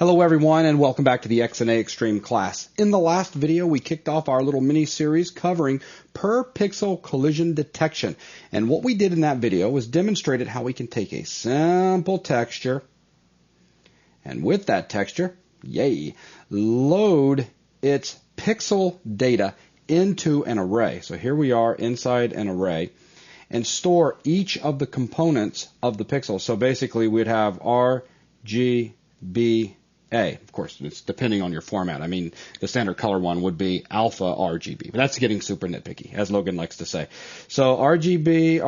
Hello everyone and welcome back to the XNA Xtreme class. In the last video we kicked off our little mini series covering per pixel collision detection, and what we did in that video was demonstrated how we can take a simple texture and with that texture, load its pixel data into an array. So here we are inside an array and store each of the components of the pixel. So basically we'd have RGB Of course, it's depending on your format. I mean, the standard color one would be alpha RGB, but that's getting super nitpicky, as Logan likes to say. So RGB,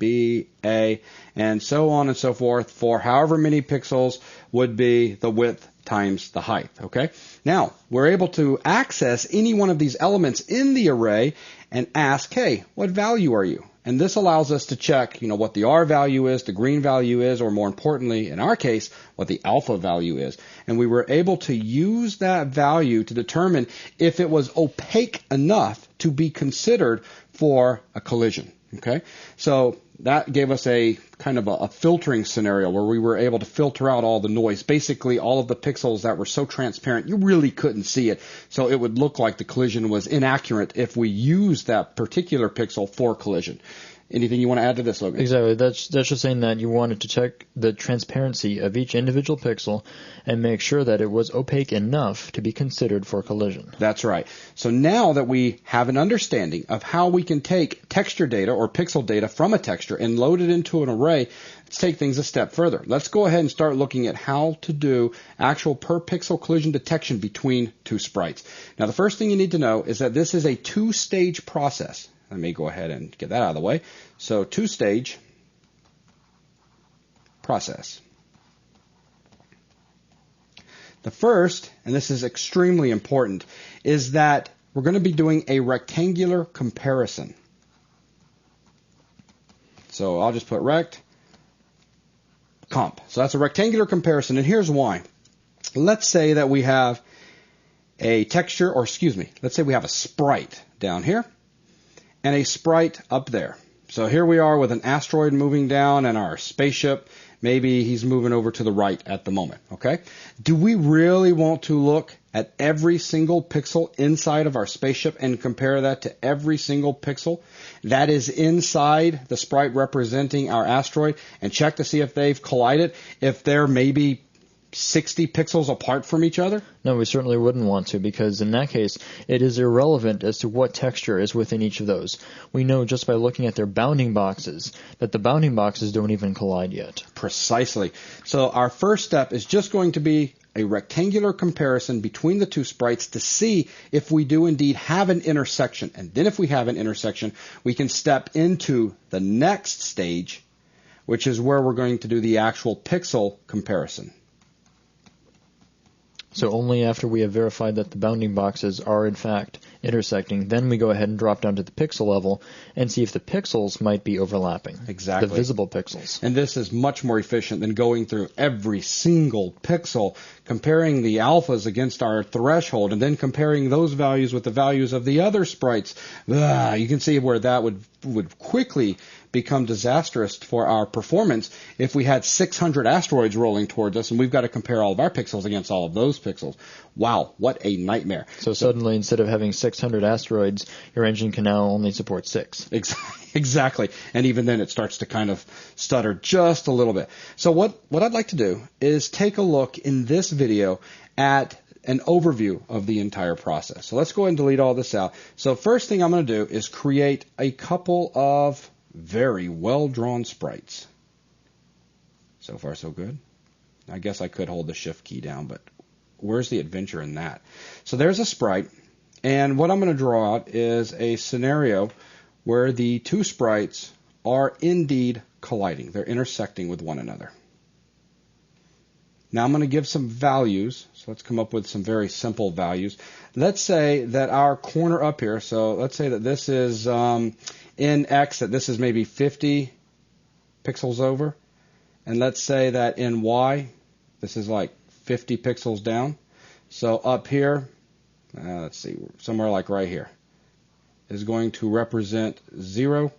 RGBA, and so on and so forth for however many pixels would be the width times the height, okay? Now, we're able to access any one of these elements in the array and ask, hey, what value are you? And this allows us to check, what the R value is, the green value is, or more importantly, in our case, what the alpha value is. And we were able to use that value to determine if it was opaque enough to be considered for a collision. Okay, so that gave us a kind of a filtering scenario where we were able to filter out all the noise, basically all of the pixels that were so transparent you really couldn't see it. So it would look like the collision was inaccurate if we used that particular pixel for collision. Anything you want to add to this, Logan? Exactly. That's just saying that you wanted to check the transparency of each individual pixel and make sure that it was opaque enough to be considered for collision. That's right. So now that we have an understanding of how we can take texture data or pixel data from a texture and load it into an array, let's take things a step further. Let's go ahead and start looking at how to do actual per pixel collision detection between two sprites. Now, the first thing you need to know is that this is a two-stage process. Let me go ahead and get that out of the way. So, two-stage process. The first, and this is extremely important, is that we're going to be doing a rectangular comparison. So I'll just put rect comp. So that's a rectangular comparison, and here's why. Let's say that we have a texture, or excuse me, let's say we have a sprite down here and a sprite up there. So here we are with an asteroid moving down and our spaceship, maybe he's moving over to the right at the moment, okay? Do we really want to look at every single pixel inside of our spaceship and compare that to every single pixel that is inside the sprite representing our asteroid and check to see if they've collided, if they're maybe 60 pixels apart from each other? No, we certainly wouldn't want to, because in that case, it is irrelevant as to what texture is within each of those. We know just by looking at their bounding boxes that the bounding boxes don't even collide yet. Precisely. So our first step is just going to be a rectangular comparison between the two sprites to see if we do indeed have an intersection. And then if we have an intersection, we can step into the next stage, which is where we're going to do the actual pixel comparison. So only after we have verified that the bounding boxes are in fact intersecting, then we go ahead and drop down to the pixel level and see if the pixels might be overlapping. Exactly. The visible pixels. And this is much more efficient than going through every single pixel, comparing the alphas against our threshold, and then comparing those values with the values of the other sprites. You can see where that would quickly become disastrous for our performance if we had 600 asteroids rolling towards us and we've got to compare all of our pixels against all of those pixels. Wow, what a nightmare. So suddenly, instead of having 600 asteroids, your engine can now only support 6. Exactly. And even then it starts to kind of stutter just a little bit. So what I'd like to do is take a look in this video at an overview of the entire process. So let's go ahead and delete all this out. So first thing I'm going to do is create a couple of very well-drawn sprites. So far, so good. I guess I could hold the shift key down, but where's the adventure in that? So there's a sprite, and what I'm going to draw out is a scenario where the two sprites are indeed colliding. They're intersecting with one another. Now I'm going to give some values. So let's come up with some very simple values. Let's say that our corner up here, so let's say that this is in X, that this is maybe 50 pixels over. And let's say that in Y, this is like 50 pixels down. So up here, let's see, somewhere like right here is going to represent 0,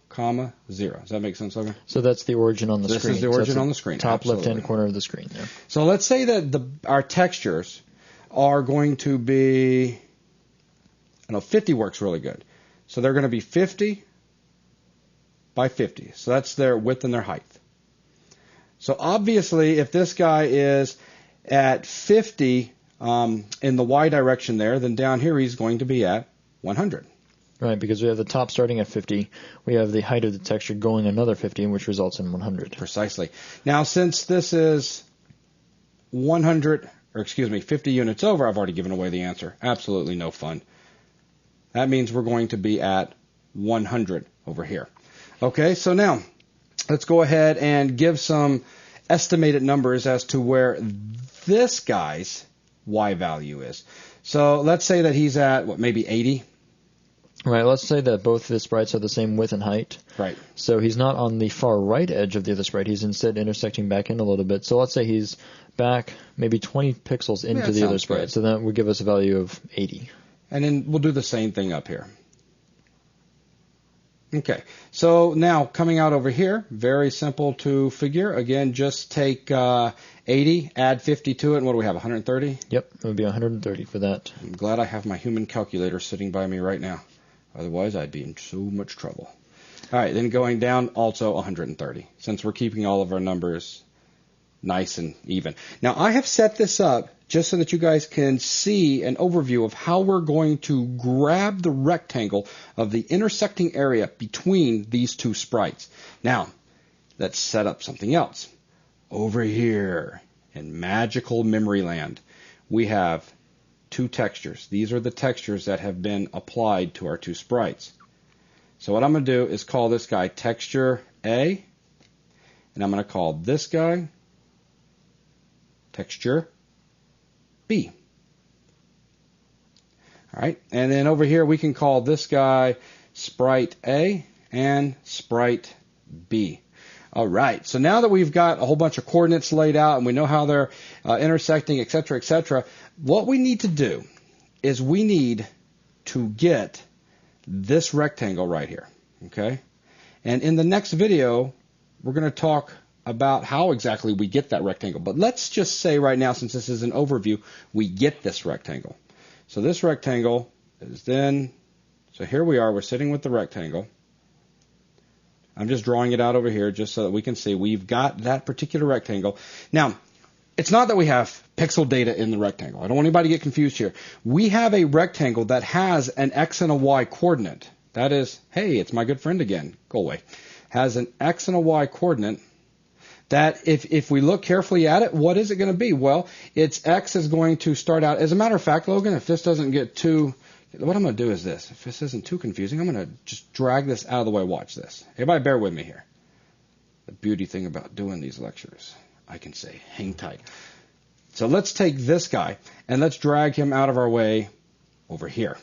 0. Does that make sense, Logan? So that's the origin on the This screen. is the origin on the screen. Top Absolutely. left-hand corner of the screen. Yeah. So let's say that our textures are going to be, 50 works really good. So they're going to be 50 by 50. So that's their width and their height. So obviously, if this guy is at 50 in the y direction there, then down here he's going to be at 100. Right, because we have the top starting at 50, we have the height of the texture going another 50, which results in 100. Precisely. Now, since this is 50 units over, I've already given away the answer. Absolutely no fun. That means we're going to be at 100 over here. Okay, so now let's go ahead and give some estimated numbers as to where this guy's y value is. So let's say that he's at, maybe 80? Right, let's say that both the sprites have the same width and height. Right. So he's not on the far right edge of the other sprite. He's instead intersecting back in a little bit. So let's say he's back maybe 20 pixels into the other sprite. Good. So that would give us a value of 80. And then we'll do the same thing up here. Okay, so now coming out over here, very simple to figure. Again, just take 80, add 50 to it, and what do we have, 130? Yep, it would be 130 for that. I'm glad I have my human calculator sitting by me right now. Otherwise, I'd be in so much trouble. All right, then going down, also 130, since we're keeping all of our numbers nice and even. Now, I have set this up just so that you guys can see an overview of how we're going to grab the rectangle of the intersecting area between these two sprites. Now, let's set up something else. Over here in magical memory land, we have two textures. These are the textures that have been applied to our two sprites. So what I'm going to do is call this guy texture A, and I'm going to call this guy texture B. All right, and then over here we can call this guy sprite A and sprite B. All right, so now that we've got a whole bunch of coordinates laid out and we know how they're intersecting, etc., what we need to do is we need to get this rectangle right here, okay? And in the next video, we're going to talk about how exactly we get that rectangle. But let's just say right now, since this is an overview, we get this rectangle. So this rectangle is then, so here we are, we're sitting with the rectangle. I'm just drawing it out over here just so that we can see we've got that particular rectangle. Now, it's not that we have pixel data in the rectangle. I don't want anybody to get confused here. We have a rectangle that has an x and a y coordinate. That is, hey, it's my good friend again. Go away. Has an x and a y coordinate that if we look carefully at it, what is it going to be? Well, its x is going to start out. As a matter of fact, Logan, if this doesn't get too, what I'm going to do is this. If this isn't too confusing, I'm going to just drag this out of the way. Watch this. Everybody bear with me here. The beauty thing about doing these lectures, I can say, hang tight. So let's take this guy and let's drag him out of our way over here.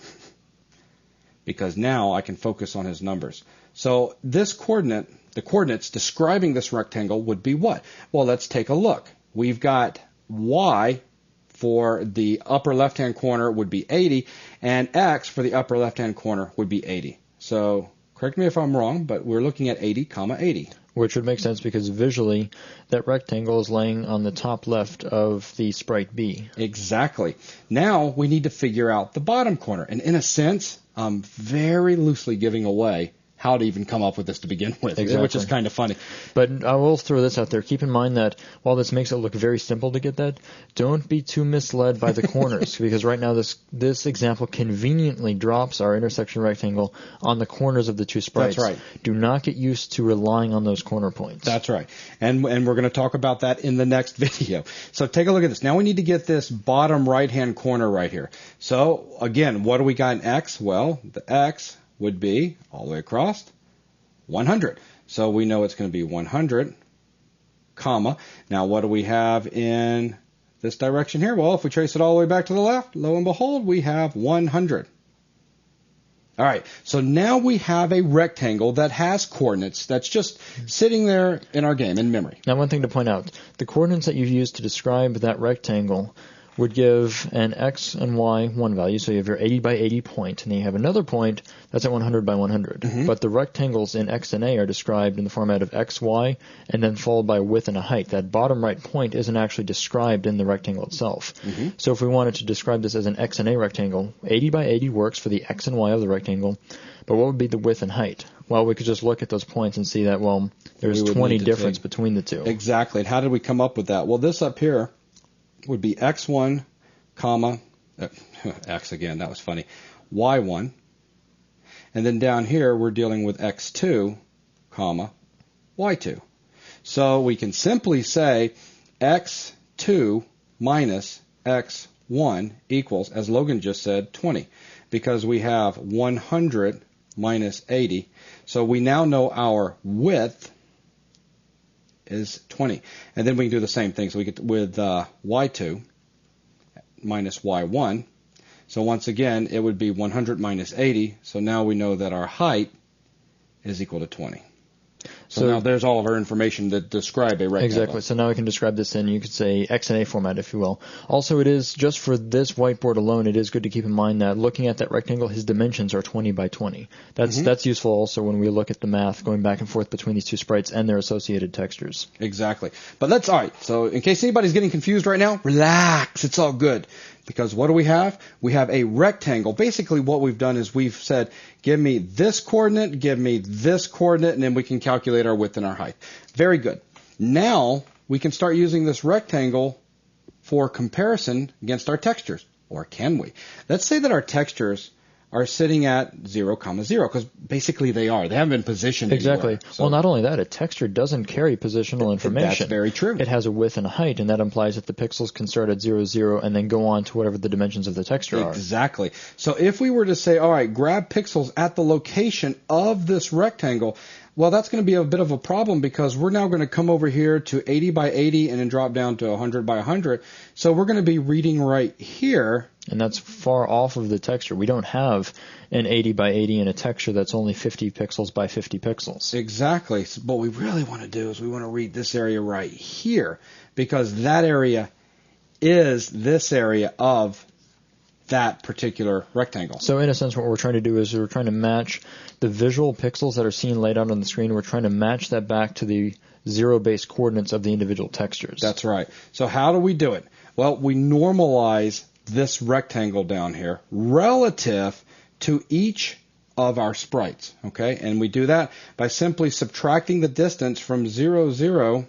Because now I can focus on his numbers. So this coordinate, the coordinates describing this rectangle would be what? Well, let's take a look. We've got y for the upper left-hand corner would be 80, and x for the upper left-hand corner would be 80. So correct me if I'm wrong, but we're looking at 80, 80. Which would make sense because visually that rectangle is laying on the top left of the sprite B. Exactly. Now we need to figure out the bottom corner. And in a sense, I'm very loosely giving away how to even come up with this to begin with, exactly. Which is kind of funny. But I will throw this out there. Keep in mind that while this makes it look very simple to get that, don't be too misled by the corners because right now this example conveniently drops our intersection rectangle on the corners of the two sprites. That's right. Do not get used to relying on those corner points. That's right. And we're going to talk about that in the next video. So take a look at this. Now we need to get this bottom right-hand corner right here. So again, what do we got in x? Well, the x would be all the way across 100. So we know it's going to be 100, comma. Now what do we have in this direction here? Well, if we trace it all the way back to the left, lo and behold, we have 100. All right, so now we have a rectangle that has coordinates that's just sitting there in our game, in memory. Now one thing to point out, the coordinates that you use to describe that rectangle would give an x and y one value. So you have your 80 by 80 point, and then you have another point that's at 100 by 100. But the rectangles in XNA are described in the format of x, y, and then followed by a width and a height. That bottom right point isn't actually described in the rectangle itself. So if we wanted to describe this as an XNA rectangle, 80 by 80 works for the x and y of the rectangle, but what would be the width and height? Well, we could just look at those points and see that, well, there's 20 difference between the two. Exactly. And how did we come up with that? Well, this up here would be x1, comma, x again, that was funny, y1. And then down here, we're dealing with x2, comma, y2. So we can simply say x2 minus x1 equals, as Logan just said, 20, because we have 100 minus 80. So we now know our width is 20. And then we can do the same thing. So we get with y2 minus y1. So once again, it would be 100 minus 80. So now we know that our height is equal to 20. So now there's all of our information that describe a rectangle. Exactly. So now we can describe this in, you could say, XNA format, if you will. Also, it is, just for this whiteboard alone, it is good to keep in mind that looking at that rectangle, his dimensions are 20 by 20. That's useful also when we look at the math going back and forth between these two sprites and their associated textures. Exactly. But all right. So in case anybody's getting confused right now, relax. It's all good. Because what do we have? We have a rectangle. Basically what we've done is we've said, give me this coordinate, give me this coordinate, and then we can calculate our width and our height. Very good. Now we can start using this rectangle for comparison against our textures. Or can we? Let's say that our textures are sitting at 0, 0, because basically they are. They haven't been positioned Exactly. anywhere. So well, not only that, a texture doesn't carry positional information. That's very true. It has a width and a height, and that implies that the pixels can start at 0, 0, and then go on to whatever the dimensions of the texture are. Exactly. So if we were to say, all right, grab pixels at the location of this rectangle, well, that's going to be a bit of a problem because we're now going to come over here to 80 by 80 and then drop down to 100 by 100. So we're going to be reading right here. And that's far off of the texture. We don't have an 80 by 80 in a texture that's only 50 pixels by 50 pixels. Exactly. So what we really want to do is we want to read this area right here because that area is this area of that particular rectangle. So in a sense, what we're trying to do is we're trying to match the visual pixels that are seen laid out on the screen. We're trying to match that back to the zero-based coordinates of the individual textures. That's right. So how do we do it? Well, we normalize this rectangle down here relative to each of our sprites, okay? And we do that by simply subtracting the distance from 0, 0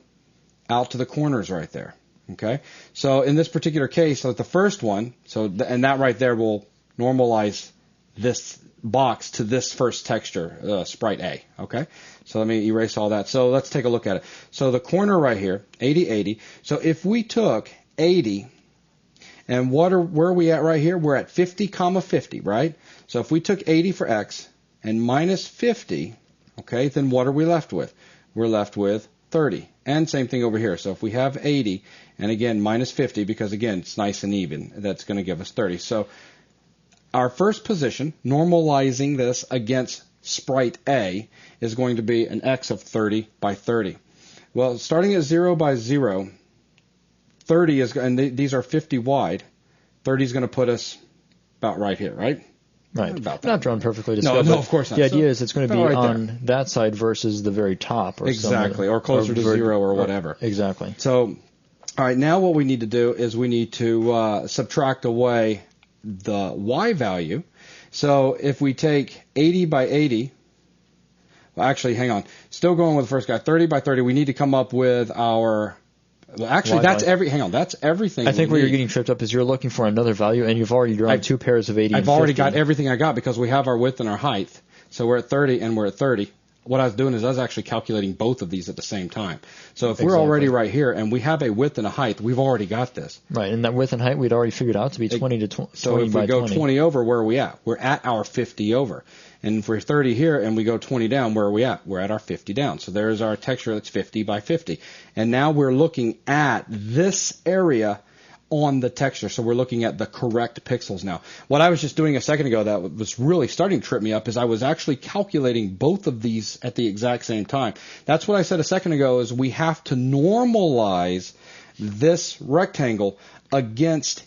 out to the corners right there, okay? So in this particular case, so the first one, and that right there will normalize this box to this first texture, sprite A, okay? So let me erase all that. So let's take a look at it. So the corner right here, 80, 80. So if we took 80, and where are we at right here? We're at 50, 50, right? So if we took 80 for x and minus 50, okay, then what are we left with? We're left with 30. And same thing over here. So if we have 80, and again, minus 50, because again, it's nice and even, that's going to give us 30. So our first position, normalizing this against sprite A, is going to be an x of 30 by 30. Well, starting at 0 by 0, 30 is, and these are 50 wide, 30 is going to put us about right here, right? Right. About that. Not drawn perfectly to scale. No, of course not. The idea is it's going to be right on that side versus the very top. Or exactly, or closer to 0 or whatever. Exactly. So, all right, now what we need to do is we need to subtract away the y value. So if we take 80 by 80, well, actually, hang on. Still going with the first guy, 30 by 30, we need to come up with our... Well, actually, that's that's everything. I think where you're getting tripped up is you're looking for another value, and you've already drawn two pairs of 80 and 50. I've already got everything I got because we have our width and our height. So we're at 30 and we're at 30. What I was doing is I was actually calculating both of these at the same time. So if we're already right here and we have a width and a height, we've already got this. Right, and that width and height we'd already figured out to be 20 to 20 So if we go 20 over, where are we at? We're at our 50 over. And if we're 30 here and we go 20 down, where are we at? We're at our 50 down. So there's our texture that's 50 by 50. And now we're looking at this area on the texture. So we're looking at the correct pixels now. What I was just doing a second ago that was really starting to trip me up is I was actually calculating both of these at the exact same time. That's what I said a second ago is we have to normalize this rectangle against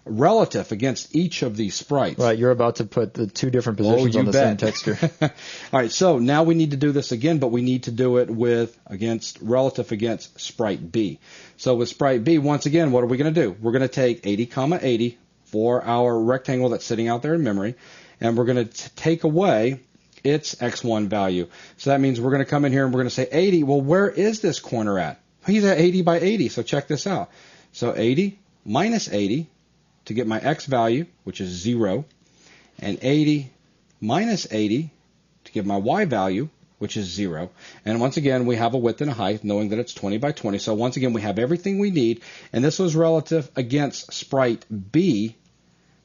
relative against each of these sprites. Right, you're about to put the two different positions on the same texture. All right, so now we need to do this again, but we need to do it relative against sprite B. So with sprite B, once again, what are we going to do? We're going to take 80, 80 for our rectangle that's sitting out there in memory, and we're going to take away its x1 value. So that means we're going to come in here and we're going to say 80. Well, where is this corner at? He's at 80 by 80, so check this out. So 80 minus 80 to get my x value, which is 0, and 80 minus 80 to get my y value, which is 0. And once again, we have a width and a height, knowing that it's 20 by 20. So once again, we have everything we need, and this was relative against sprite B.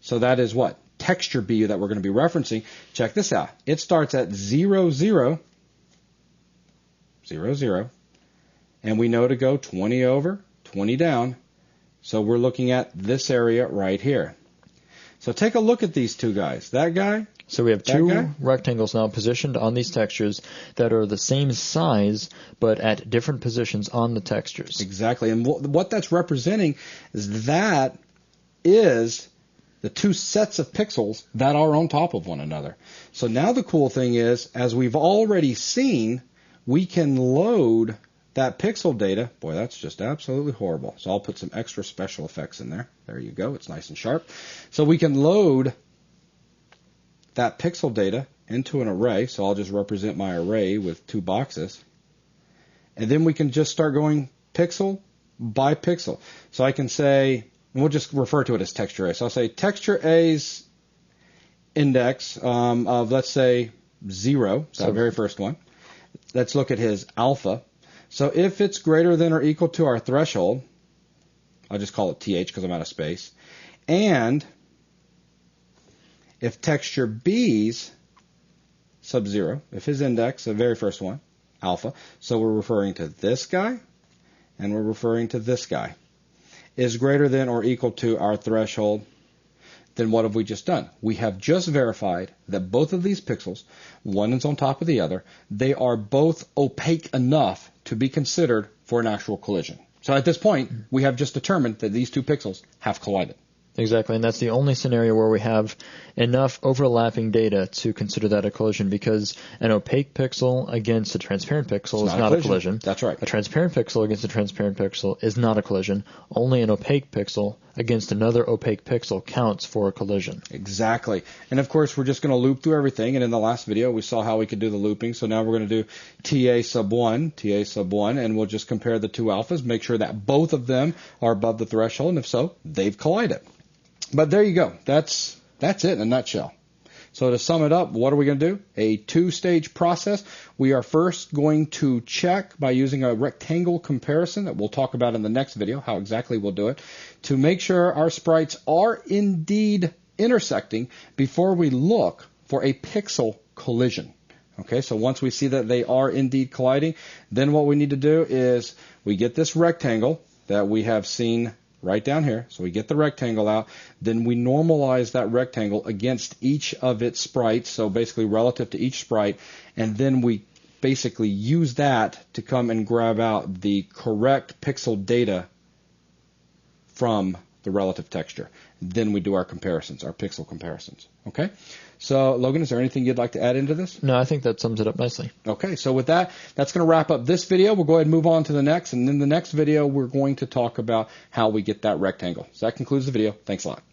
So that is what? Texture B that we're going to be referencing. Check this out. It starts at 0, 0, 0, 0, and we know to go 20 over, 20 down. So we're looking at this area right here. So take a look at these two guys. That guy. So we have two rectangles now positioned on these textures that are the same size but at different positions on the textures. Exactly. And what that's representing is that is the two sets of pixels that are on top of one another. So now the cool thing is, as we've already seen, we can load that pixel data. Boy, that's just absolutely horrible. So I'll put some extra special effects in there. There you go. It's nice and sharp. So we can load that pixel data into an array. So I'll just represent my array with two boxes. And then we can just start going pixel by pixel. So I can say, and we'll just refer to it as texture A. So I'll say texture A's index of, let's say, 0. So the very first one. Let's look at his alpha. So if it's greater than or equal to our threshold, I'll just call it TH because I'm out of space. And if texture B's sub-0, if his index, the very first one, alpha, so we're referring to this guy and we're referring to this guy, is greater than or equal to our threshold, then what have we just done? We have just verified that both of these pixels, one is on top of the other, they are both opaque enough to be considered for an actual collision. So at this point, we have just determined that these two pixels have collided. Exactly, and that's the only scenario where we have enough overlapping data to consider that a collision, because an opaque pixel against a transparent pixel is not a collision. That's right. A transparent pixel against a transparent pixel is not a collision. Only an opaque pixel against another opaque pixel counts for a collision. Exactly. And of course, we're just going to loop through everything, and in the last video, we saw how we could do the looping. So now we're going to do TA sub 1, and we'll just compare the two alphas, make sure that both of them are above the threshold, and if so, they've collided. But there you go. That's it in a nutshell. So to sum it up, what are we going to do? A two-stage process. We are first going to check by using a rectangle comparison that we'll talk about in the next video, how exactly we'll do it, to make sure our sprites are indeed intersecting before we look for a pixel collision. Okay, so once we see that they are indeed colliding, then what we need to do is we get this rectangle that we have seen right down here. So we get the rectangle out, then we normalize that rectangle against each of its sprites, so basically relative to each sprite, and then we basically use that to come and grab out the correct pixel data from the relative texture. Then we do our comparisons, our pixel comparisons. Okay? So, Logan, is there anything you'd like to add into this? No, I think that sums it up nicely. Okay, so with that, that's going to wrap up this video. We'll go ahead and move on to the next, and in the next video, we're going to talk about how we get that rectangle. So that concludes the video. Thanks a lot.